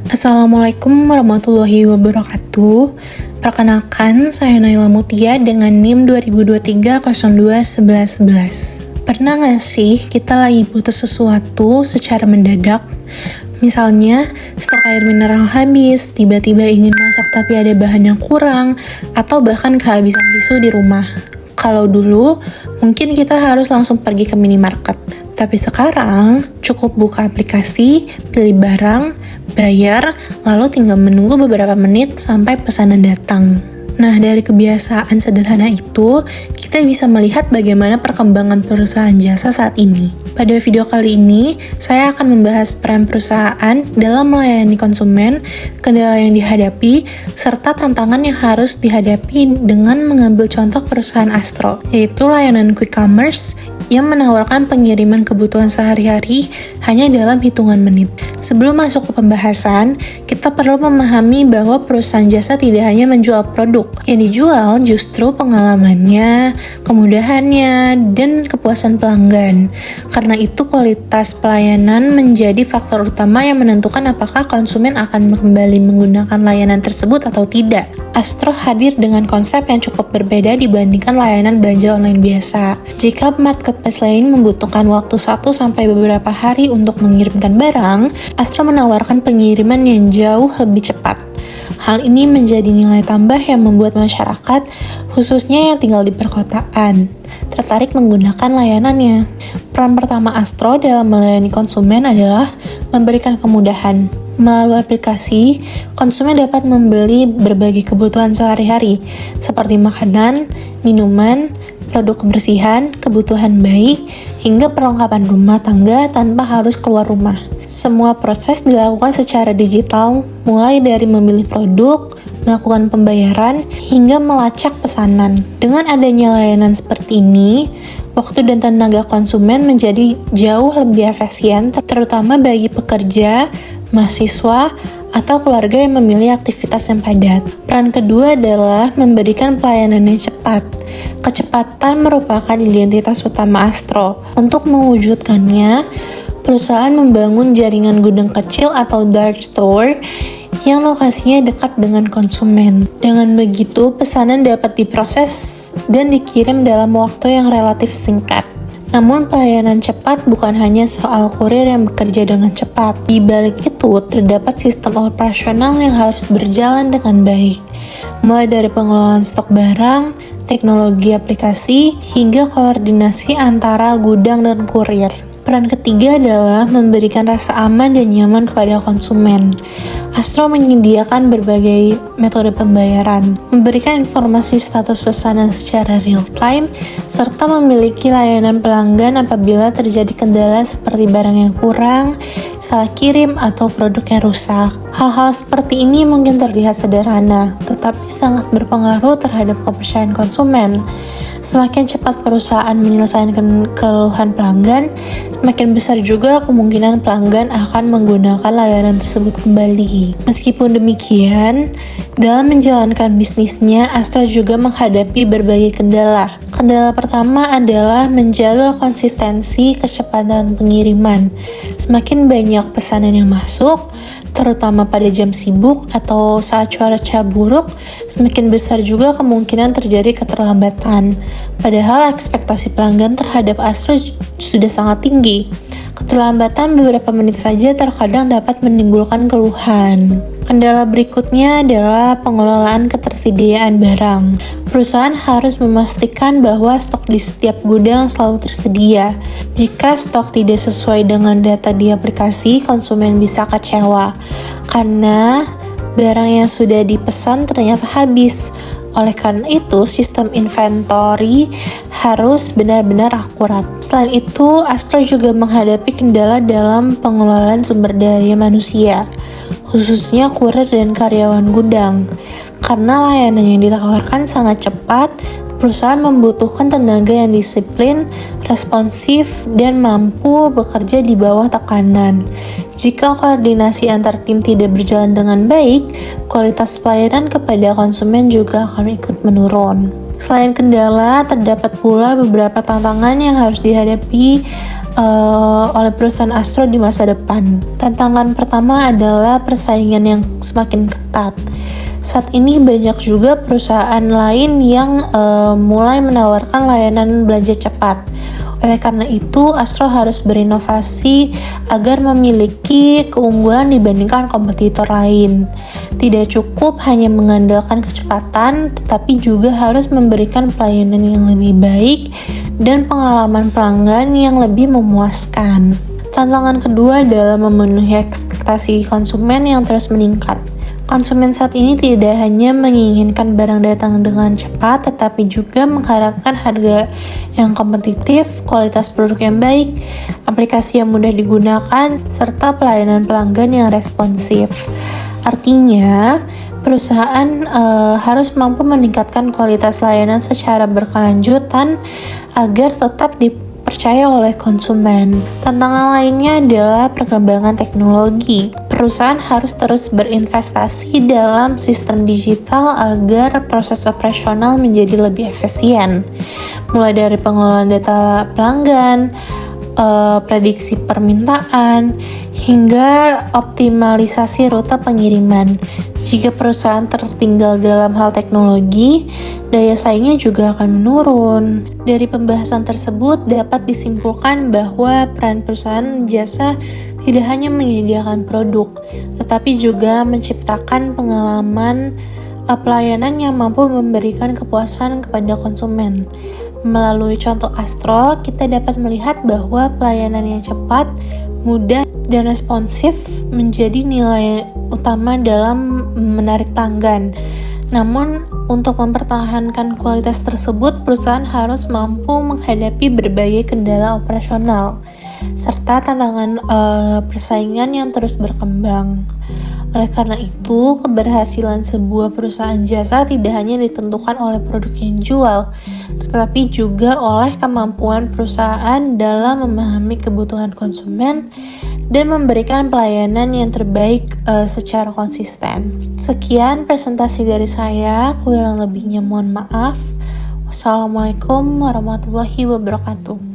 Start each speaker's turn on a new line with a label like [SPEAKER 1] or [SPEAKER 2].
[SPEAKER 1] Assalamualaikum warahmatullahi wabarakatuh. Perkenalkan, saya Naila Mutia dengan NIM 2023-02-1111. Pernah gak sih kita lagi butuh sesuatu secara mendadak? Misalnya, stok air mineral habis, tiba-tiba ingin masak tapi ada bahan yang kurang, atau bahkan kehabisan tisu di rumah. Kalau dulu, mungkin kita harus langsung pergi ke minimarket. Tapi sekarang, cukup buka aplikasi, pilih barang, bayar, lalu tinggal menunggu beberapa menit sampai pesanan datang. Nah, dari kebiasaan sederhana itu, kita bisa melihat bagaimana perkembangan perusahaan jasa saat ini. Pada video kali ini, saya akan membahas peran perusahaan dalam melayani konsumen, kendala yang dihadapi, serta tantangan yang harus dihadapi dengan mengambil contoh perusahaan Astro, yaitu layanan quick commerce yang menawarkan pengiriman kebutuhan sehari-hari hanya dalam hitungan menit. Sebelum masuk ke pembahasan, kita perlu memahami bahwa perusahaan jasa tidak hanya menjual produk. Yang dijual justru pengalamannya, kemudahannya, dan kepuasan pelanggan. Karena itu kualitas pelayanan menjadi faktor utama yang menentukan apakah konsumen akan kembali menggunakan layanan tersebut atau tidak. Astro hadir dengan konsep yang cukup berbeda dibandingkan layanan belanja online biasa. Jika marketplace lain membutuhkan waktu 1 sampai beberapa hari untuk mengirimkan barang, Astro menawarkan pengiriman yang jauh lebih cepat. Hal ini menjadi nilai tambah yang membuat masyarakat, khususnya yang tinggal di perkotaan, tertarik menggunakan layanannya. Peran pertama Astro dalam melayani konsumen adalah memberikan kemudahan. Melalui aplikasi, konsumen dapat membeli berbagai kebutuhan sehari-hari, seperti makanan, minuman, produk kebersihan, kebutuhan bayi, hingga perlengkapan rumah tangga tanpa harus keluar rumah. Semua proses dilakukan secara digital, mulai dari memilih produk, melakukan pembayaran, hingga melacak pesanan. Dengan adanya layanan seperti ini, waktu dan tenaga konsumen menjadi jauh lebih efisien, terutama bagi pekerja, mahasiswa, atau keluarga yang memilih aktivitas yang padat. Peran kedua adalah memberikan pelayanan yang cepat. Kecepatan merupakan identitas utama Astro. Untuk mewujudkannya, perusahaan membangun jaringan gudang kecil atau dark store yang lokasinya dekat dengan konsumen. Dengan begitu, pesanan dapat diproses dan dikirim dalam waktu yang relatif singkat. Namun pelayanan cepat bukan hanya soal kurir yang bekerja dengan cepat. Di balik itu, terdapat sistem operasional yang harus berjalan dengan baik. Mulai dari pengelolaan stok barang, teknologi aplikasi, hingga koordinasi antara gudang dan kurir. Peran ketiga adalah memberikan rasa aman dan nyaman kepada konsumen. Astro menyediakan berbagai metode pembayaran, memberikan informasi status pesanan secara real-time, serta memiliki layanan pelanggan apabila terjadi kendala seperti barang yang kurang, salah kirim, atau produk yang rusak. Hal-hal seperti ini mungkin terlihat sederhana, tetapi sangat berpengaruh terhadap kepercayaan konsumen. Semakin cepat perusahaan menyelesaikan keluhan pelanggan, semakin besar juga kemungkinan pelanggan akan menggunakan layanan tersebut kembali. Meskipun demikian, dalam menjalankan bisnisnya, Astro juga menghadapi berbagai kendala. Kendala pertama adalah menjaga konsistensi kecepatan pengiriman. Semakin banyak pesanan yang masuk, terutama pada jam sibuk atau saat cuaca buruk, semakin besar juga kemungkinan terjadi keterlambatan. Padahal ekspektasi pelanggan terhadap Astro sudah sangat tinggi. Keterlambatan beberapa menit saja terkadang dapat menimbulkan keluhan. Kendala berikutnya adalah pengelolaan ketersediaan barang. Perusahaan harus memastikan bahwa stok di setiap gudang selalu tersedia. Jika stok tidak sesuai dengan data di aplikasi, konsumen bisa kecewa karena barang yang sudah dipesan ternyata habis. Oleh karena itu, sistem inventory harus benar-benar akurat. Selain itu, Astro juga menghadapi kendala dalam pengelolaan sumber daya manusia, khususnya kurir dan karyawan gudang. Karena layanan yang ditawarkan sangat cepat, perusahaan membutuhkan tenaga yang disiplin, responsif, dan mampu bekerja di bawah tekanan. Jika koordinasi antar tim tidak berjalan dengan baik, kualitas pelayanan kepada konsumen juga akan ikut menurun. Selain kendala, terdapat pula beberapa tantangan yang harus dihadapi oleh perusahaan Astro di masa depan. Tantangan pertama adalah persaingan yang semakin ketat. Saat ini banyak juga perusahaan lain yang mulai menawarkan layanan belanja cepat. Oleh karena itu, Astro harus berinovasi agar memiliki keunggulan dibandingkan kompetitor lain. Tidak cukup hanya mengandalkan kecepatan, tetapi juga harus memberikan pelayanan yang lebih baik dan pengalaman pelanggan yang lebih memuaskan. Tantangan kedua adalah memenuhi ekspektasi konsumen yang terus meningkat. Konsumen saat ini tidak hanya menginginkan barang datang dengan cepat, tetapi juga mengharapkan harga yang kompetitif, kualitas produk yang baik, aplikasi yang mudah digunakan, serta pelayanan pelanggan yang responsif. Artinya, perusahaan harus mampu meningkatkan kualitas layanan secara berkelanjutan agar tetap dipercaya oleh konsumen. Tantangan lainnya adalah perkembangan teknologi. Perusahaan harus terus berinvestasi dalam sistem digital agar proses operasional menjadi lebih efisien. Mulai dari pengelolaan data pelanggan, prediksi permintaan, hingga optimalisasi rute pengiriman. Jika perusahaan tertinggal dalam hal teknologi, daya saingnya juga akan menurun. Dari pembahasan tersebut dapat disimpulkan bahwa peran perusahaan jasa tidak hanya menyediakan produk, tetapi juga menciptakan pengalaman pelayanan yang mampu memberikan kepuasan kepada konsumen. Melalui contoh Astro, kita dapat melihat bahwa pelayanan yang cepat, mudah, dan responsif menjadi nilai utama dalam menarik pelanggan. Namun, untuk mempertahankan kualitas tersebut, perusahaan harus mampu menghadapi berbagai kendala operasional, serta tantangan persaingan yang terus berkembang. Oleh karena itu, keberhasilan sebuah perusahaan jasa tidak hanya ditentukan oleh produk yang dijual, tetapi juga oleh kemampuan perusahaan dalam memahami kebutuhan konsumen dan memberikan pelayanan yang terbaik secara konsisten. Sekian presentasi dari saya, kurang lebihnya mohon maaf. Wassalamualaikum warahmatullahi wabarakatuh.